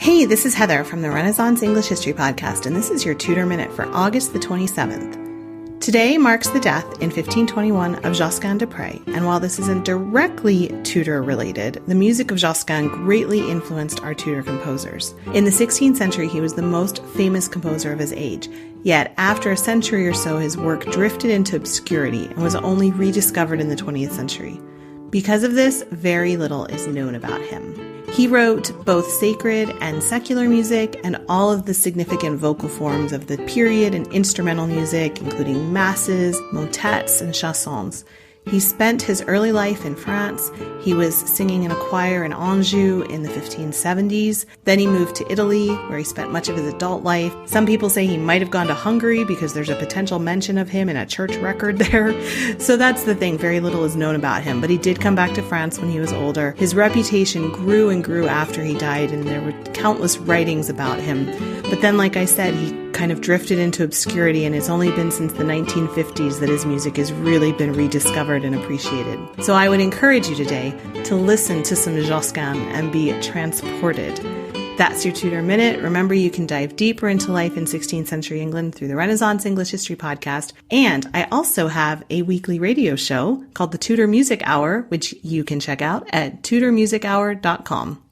Hey, this is Heather from the Renaissance English History Podcast, and this is your Tudor Minute for August the 27th. Today marks the death in 1521 of Josquin de Prez, and while this isn't directly Tudor related, the music of Josquin greatly influenced our Tudor composers. In the 16th century, he was the most famous composer of his age, yet after a century or so, his work drifted into obscurity and was only rediscovered in the 20th century. Because of this, very little is known about him. He wrote both sacred and secular music and all of the significant vocal forms of the period and instrumental music, including masses, motets, and chansons. He spent his early life in France. He was singing in a choir in Anjou in the 1570s. Then he moved to Italy, where he spent much of his adult life. Some people say he might have gone to Hungary because there's a potential mention of him in a church record there. So that's the thing, very little is known about him. But he did come back to France when he was older. His reputation grew and grew after he died, and there were countless writings about him. But then, like I said, he kind of drifted into obscurity, and it's only been since the 1950s that his music has really been rediscovered and appreciated. So I would encourage you today to listen to some Josquin and be transported. That's your Tudor Minute. Remember, you can dive deeper into life in 16th century England through the Renaissance English History Podcast. And I also have a weekly radio show called the Tudor Music Hour, which you can check out at tudormusichour.com.